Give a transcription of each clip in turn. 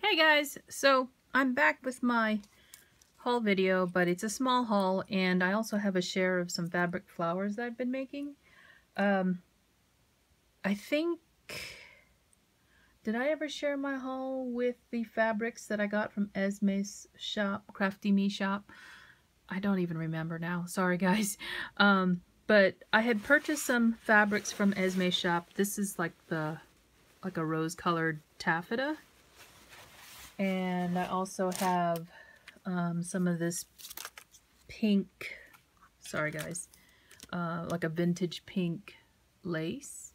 Hey guys, so I'm back with my haul video, but it's a small haul, and I also have a share of some fabric flowers that I've been making. I think, did I ever share my haul with the fabrics that I got from Esme's shop, Crafty Me shop? I don't even remember now, sorry guys. But I had purchased some fabrics from Esme's shop. This is like a rose-colored taffeta. And I also have some of this pink, sorry guys, like a vintage pink lace.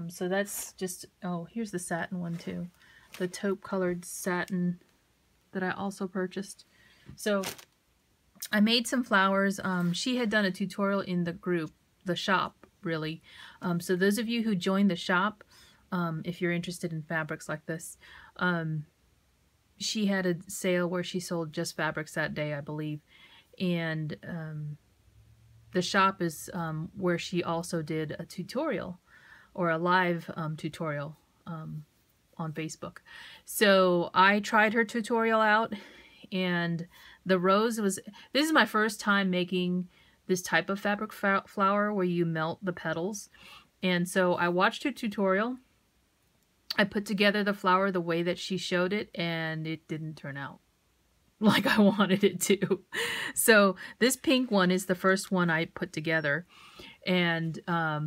So that's just, oh, here's the satin one too. The taupe colored satin that I also purchased. So I made some flowers. She had done a tutorial in the group, the shop, really. So those of you who joined the shop, if you're interested in fabrics like this, she had a sale where she sold just fabrics that day, I believe. And the shop is where she also did a tutorial, or a live tutorial on Facebook. So I tried her tutorial out, and the rose was, this is my first time making this type of fabric flower where you melt the petals. And so I watched her tutorial. I put together the flower the way that she showed it, and it didn't turn out like I wanted it to. So this pink one is the first one I put together, and I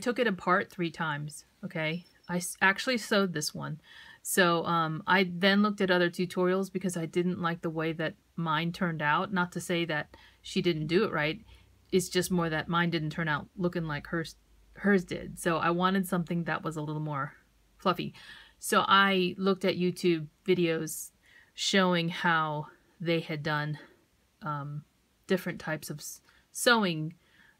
took it apart 3 times. Okay, I actually sewed this one. So I then looked at other tutorials because I didn't like the way that mine turned out. Not to say that she didn't do it right. It's just more that mine didn't turn out looking like hers did. So I wanted something that was a little more fluffy. So I looked at YouTube videos showing how they had done different types of sewing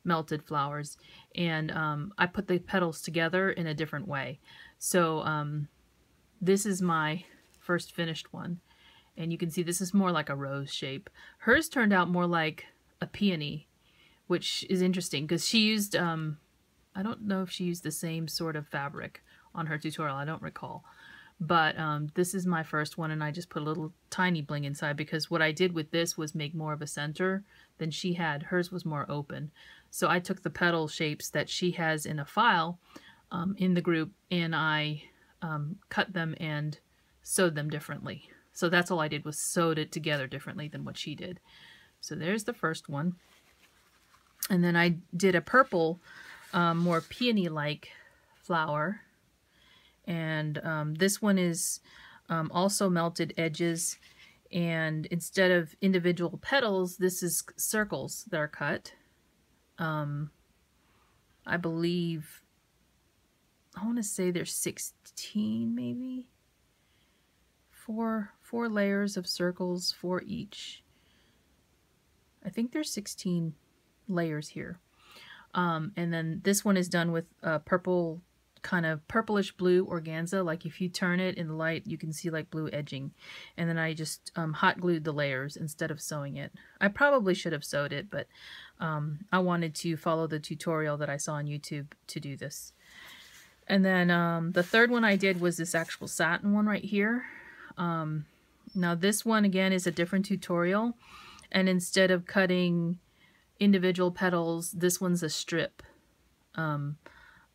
melted flowers, and I put the petals together in a different way. So this is my first finished one, and you can see this is more like a rose shape. Hers turned out more like a peony, which is interesting because she used I don't know if she used the same sort of fabric on her tutorial. I don't recall. But this is my first one, and I just put a little tiny bling inside because what I did with this was make more of a center than she had. Hers was more open. So I took the petal shapes that she has in a file in the group, and I cut them and sewed them differently. So that's all I did, was sewed it together differently than what she did. So there's the first one. And then I did a purple, more peony-like flower, and this one is also melted edges, and instead of individual petals, this is circles that are cut. I believe, I want to say there's 16 maybe, four layers of circles for each. I think there's 16 layers here. And then this one is done with purple, kind of purplish blue organza. Like if you turn it in the light, you can see like blue edging. And then I just hot glued the layers instead of sewing it. I probably should have sewed it, but I wanted to follow the tutorial that I saw on YouTube to do this. And then the third one I did was this actual satin one right here. Now this one again is a different tutorial, and instead of cutting individual petals, this one's a strip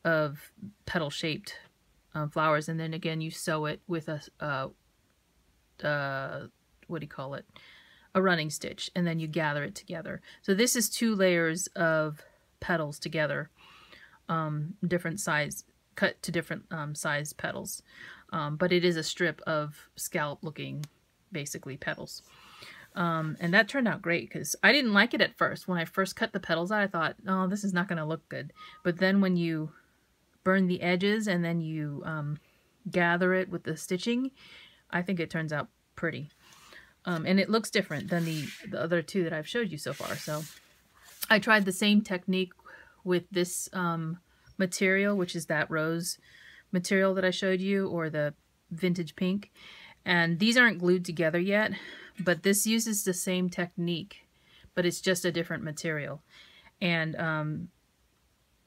of petal-shaped flowers, and then again you sew it with a what do you call it? A running stitch, and then you gather it together. So this is 2 layers of petals together, different size, cut to different size petals, but it is a strip of scallop-looking, basically, petals. And that turned out great because I didn't like it at first. When I first cut the petals out, I thought, oh, this is not going to look good. But then when you burn the edges and then you gather it with the stitching, I think it turns out pretty. And it looks different than the other 2 that I've showed you so far. So I tried the same technique with this material, which is that rose material that I showed you, or the vintage pink. And these aren't glued together yet, but this uses the same technique, but it's just a different material. And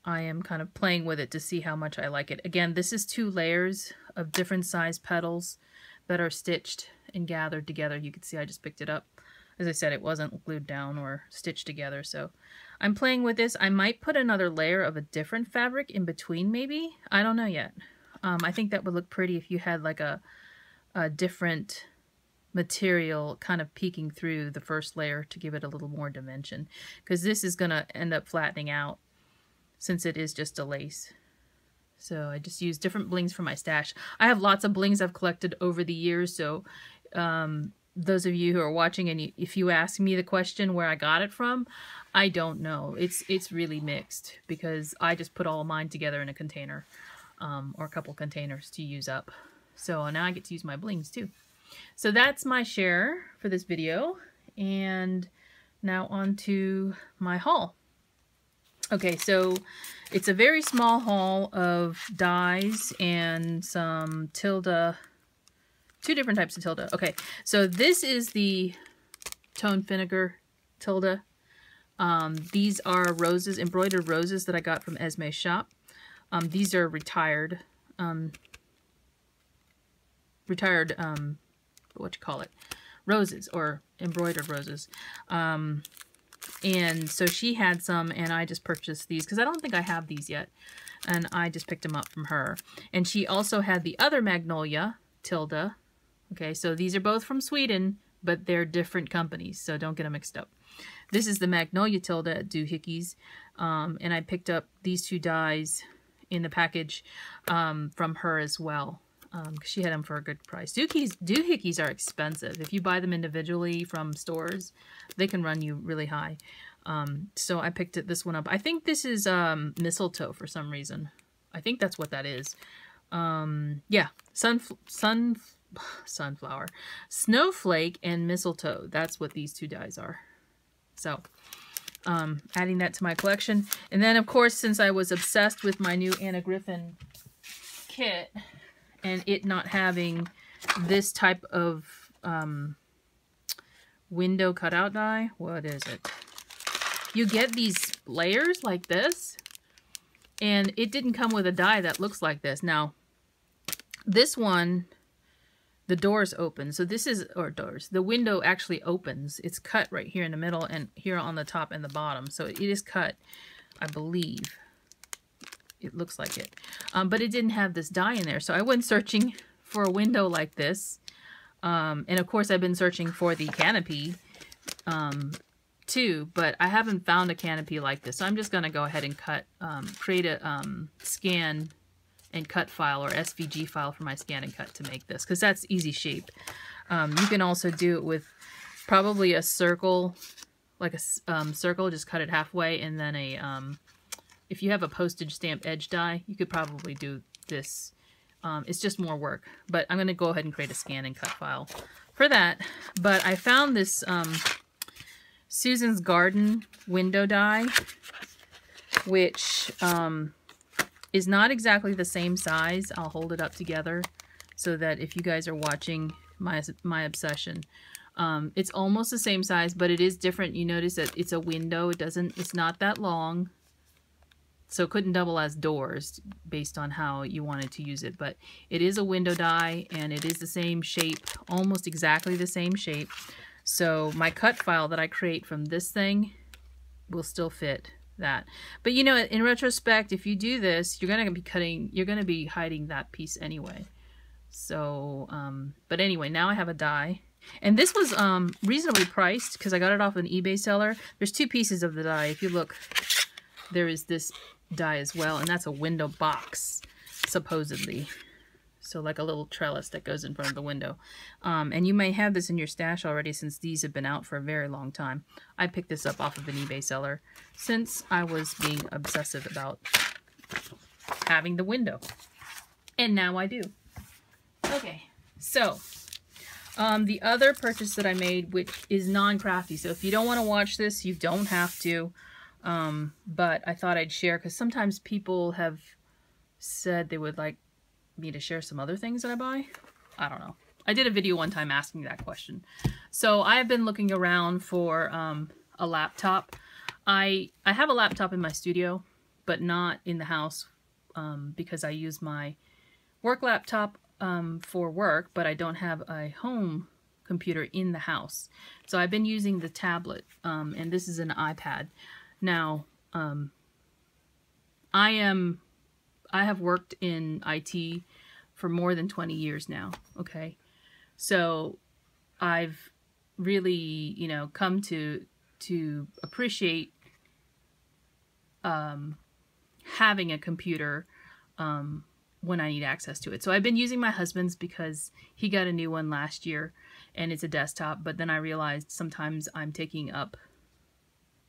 I am kind of playing with it to see how much I like it. Again, this is 2 layers of different size petals that are stitched and gathered together. You can see I just picked it up. As I said, it wasn't glued down or stitched together, so I'm playing with this. I might put another layer of a different fabric in between, maybe. I don't know yet. I think that would look pretty if you had like a different material kind of peeking through the first layer to give it a little more dimension, because this is going to end up flattening out since it is just a lace. So I just use different blings from my stash. I have lots of blings I've collected over the years, so those of you who are watching, and if you ask me the question where I got it from, I don't know. It's really mixed, because I just put all mine together in a container, or a couple containers to use up. So now I get to use my blings too. So that's my share for this video, and now on to my haul. Okay, so it's a very small haul of dies and some tilde, 2 different types of tilde. Okay, so this is the Tone Vinegar tilde. These are roses, embroidered roses that I got from Esme's shop. These are retired, what you call it, roses, or embroidered roses. And so she had some, and I just purchased these because I don't think I have these yet, and I just picked them up from her. And she also had the other magnolia tilde. Okay, so these are both from Sweden, but they're different companies, so don't get them mixed up. This is the magnolia tilde at Doohickeys, and I picked up these 2 dies in the package from her as well. Because she had them for a good price. Doohickeys are expensive. If you buy them individually from stores, they can run you really high. So I picked this one up. I think this is mistletoe for some reason. I think that's what that is. Yeah, sunflower, snowflake, and mistletoe. That's what these 2 dies are. So adding that to my collection. And then, of course, since I was obsessed with my new Anna Griffin kit, and it not having this type of window cutout die, what is it? You get these layers like this, and it didn't come with a die that looks like this. Now, this one, the doors open. So this is, or doors, the window actually opens. It's cut right here in the middle and here on the top and the bottom. So it is cut, I believe. It looks like it. But it didn't have this die in there. So I went searching for a window like this. And of course I've been searching for the canopy too, but I haven't found a canopy like this. So I'm just going to go ahead and cut, create a scan and cut file, or SVG file for my scan and cut to make this, because that's easy shape. You can also do it with probably a circle, like a circle, just cut it halfway, and then a if you have a postage stamp edge die, you could probably do this. It's just more work, but I'm going to go ahead and create a scan and cut file for that. But I found this Susan's Garden window die, which is not exactly the same size. I'll hold it up together so that if you guys are watching my obsession, it's almost the same size, but it is different. You notice that it's a window. It's not that long. So it couldn't double as doors based on how you wanted to use it. But it is a window die, and it is the same shape, almost exactly the same shape. So my cut file that I create from this thing will still fit that. But you know, in retrospect, if you do this, you're going to be hiding that piece anyway. So, but anyway, now I have a die. And this was reasonably priced because I got it off an eBay seller. There's 2 pieces of the die. If you look, there is this die as well, and that's a window box, supposedly. So like a little trellis that goes in front of the window. And you may have this in your stash already, since these have been out for a very long time. I picked this up off of an eBay seller since I was being obsessive about having the window. And now I do. Okay, so the other purchase that I made, which is non-crafty, so if you don't want to watch this, you don't have to. But I thought I'd share, because sometimes people have said they would like me to share some other things that I buy. I don't know. I did a video one time asking that question. So I've been looking around for a laptop. I have a laptop in my studio, but not in the house, because I use my work laptop for work, but I don't have a home computer in the house. So I've been using the tablet, and this is an iPad. Now, I have worked in IT for more than 20 years now, okay? So I've really, you know, come to appreciate having a computer when I need access to it. So I've been using my husband's because he got a new one last year and it's a desktop, but then I realized sometimes I'm taking up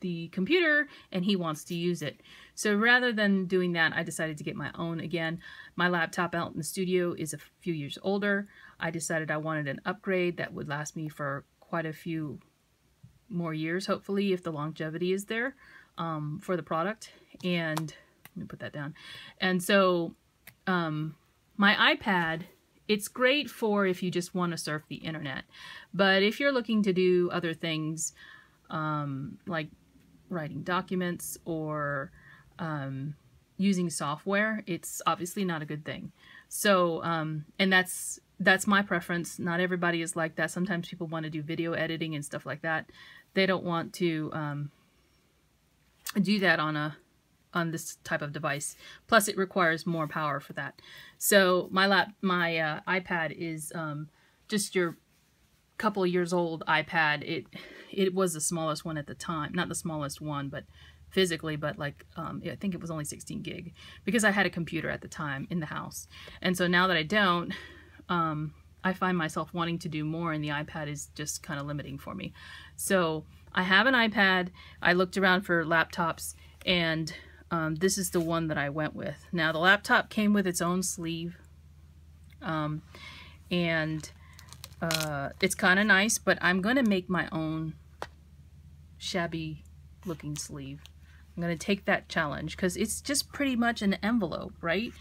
the computer and he wants to use it. So rather than doing that, I decided to get my own again. My laptop out in the studio is a few years older. I decided I wanted an upgrade that would last me for quite a few more years, hopefully, if the longevity is there for the product. And let me put that down. And so my iPad, it's great for if you just want to surf the internet. But if you're looking to do other things like writing documents or using software, it's obviously not a good thing. So, and that's my preference. Not everybody is like that. Sometimes people want to do video editing and stuff like that. They don't want to do that on this type of device. Plus, it requires more power for that. So my iPad is just your couple years old iPad. It was the smallest one at the time, not the smallest one, but physically, but like I think it was only 16 gig because I had a computer at the time in the house. And so now that I don't, I find myself wanting to do more, and the iPad is just kind of limiting for me. So I have an iPad. I looked around for laptops, and this is the one that I went with. Now the laptop came with its own sleeve, and it's kind of nice, but I'm going to make my own shabby looking sleeve. I'm going to take that challenge because it's just pretty much an envelope, right?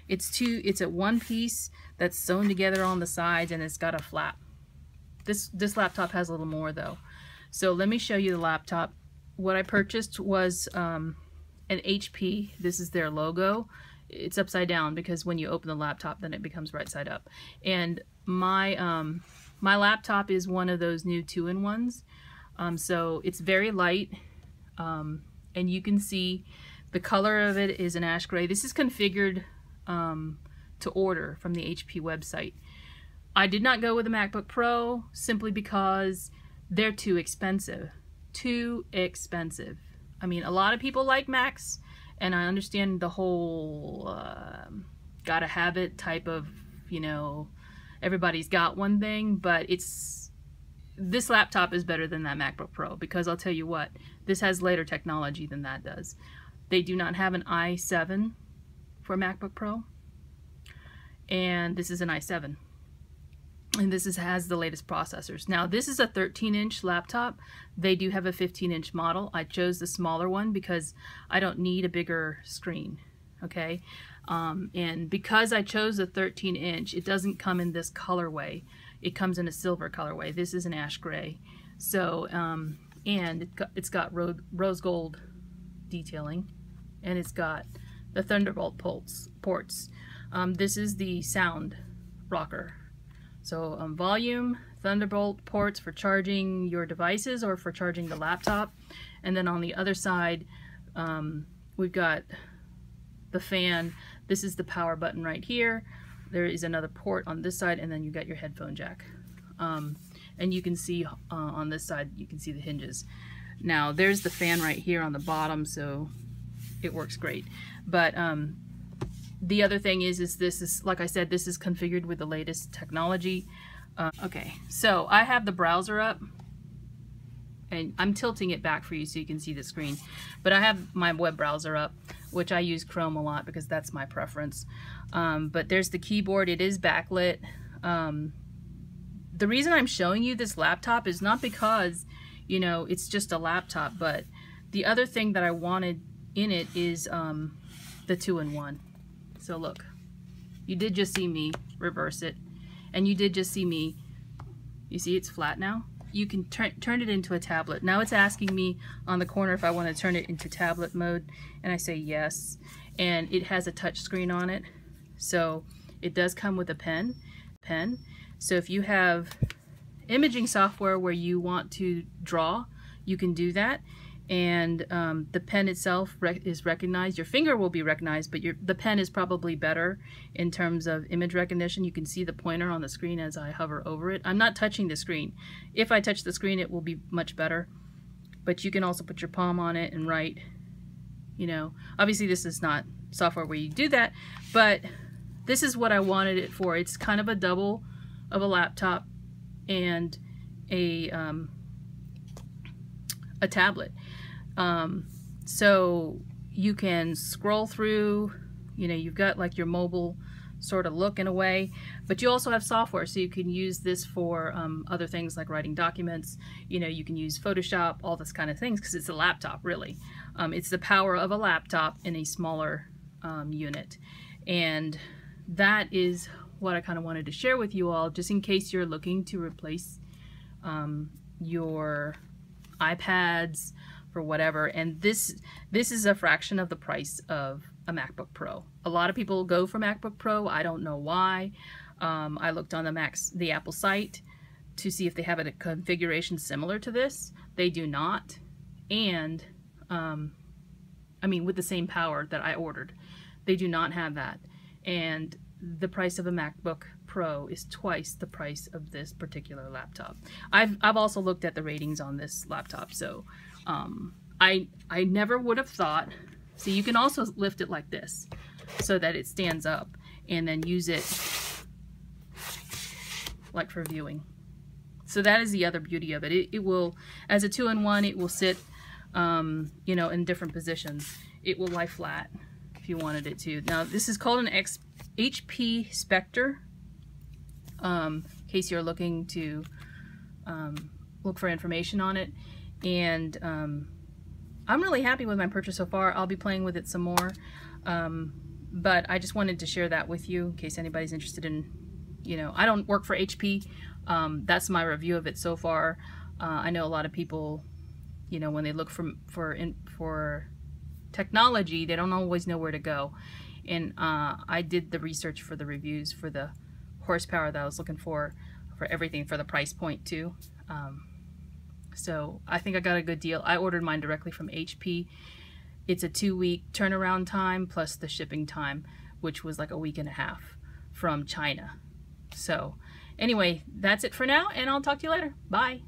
It's a one piece that's sewn together on the sides, and it's got a flap. This laptop has a little more though. So let me show you the laptop. What I purchased was an HP. This is their logo. It's upside down because when you open the laptop, then it becomes right side up. And my my laptop is one of those new 2-in-1s. So it's very light, and you can see the color of it is an ash gray. This is configured to order from the HP website. I did not go with a MacBook Pro simply because they're too expensive. Too expensive. I mean, a lot of people like Macs, and I understand the whole gotta have it type of, you know, everybody's got one thing, but this laptop is better than that MacBook Pro because I'll tell you what, this has later technology than that does. They do not have an i7 for MacBook Pro, and this is an i7. And this has the latest processors. Now this is a 13-inch laptop. They do have a 15-inch model. I chose the smaller one because I don't need a bigger screen, okay? And because I chose the 13-inch, it doesn't come in this colorway. It comes in a silver colorway. This is an ash gray. So, and it's got rose gold detailing, and it's got the Thunderbolt ports. This is the sound rocker. So volume, Thunderbolt ports for charging your devices or for charging the laptop. And then on the other side, we've got the fan. This is the power button right here. There is another port on this side, and then you got your headphone jack. And you can see on this side, you can see the hinges. Now there's the fan right here on the bottom, so it works great. But the other thing is this is, like I said, this is configured with the latest technology. Okay, so I have the browser up, and I'm tilting it back for you so you can see the screen. But I have my web browser up, which I use Chrome a lot because that's my preference. But there's the keyboard. It is backlit. The reason I'm showing you this laptop is not because, you know, it's just a laptop, but the other thing that I wanted in it is the 2-in-1. So look, you did just see me reverse it, and you did just see me, you see it's flat now? You can turn it into a tablet. Now it's asking me on the corner if I want to turn it into tablet mode, and I say yes, and it has a touch screen on it. So It does come with a pen. So if you have imaging software where you want to draw, you can do that. And the pen itself is recognized. Your finger will be recognized, but the pen is probably better in terms of image recognition. You can see the pointer on the screen as I hover over it. I'm not touching the screen. If I touch the screen, it will be much better. But you can also put your palm on it and write. You know, obviously this is not software where you do that, but this is what I wanted it for. It's kind of a double of a laptop and a tablet. So you can scroll through, you know, you've got like your mobile sort of look in a way, but you also have software, so you can use this for other things like writing documents. You know, you can use Photoshop, all this kind of things, because it's a laptop, really. It's the power of a laptop in a smaller unit. And that is what I kind of wanted to share with you all, just in case you're looking to replace your iPads for whatever. And this is a fraction of the price of a MacBook Pro. A lot of people go for MacBook Pro. I don't know why. I looked on the Apple site to see if they have a configuration similar to this. They do not. And I mean, with the same power that I ordered, they do not have that. And the price of a MacBook Pro is twice the price of this particular laptop. I've also looked at the ratings on this laptop, so I never would have thought. See, you can also lift it like this so that it stands up, and then use it like for viewing. So that is the other beauty of it. It will, as a 2-in-1, it will sit you know, in different positions. It will lie flat if you wanted it to. Now this is called an HP Spectre, in case you're looking to look for information on it. And I'm really happy with my purchase so far. I'll be playing with it some more, but I just wanted to share that with you in case anybody's interested in, you know, I don't work for HP. That's my review of it so far. I know a lot of people, you know, when they look for technology, they don't always know where to go. And I did the research for the reviews for the horsepower that I was looking for everything, for the price point too. So I think I got a good deal. I ordered mine directly from HP. It's a 2-week turnaround time plus the shipping time, which was like a week and a half from China. So anyway, that's it for now, and I'll talk to you later. Bye.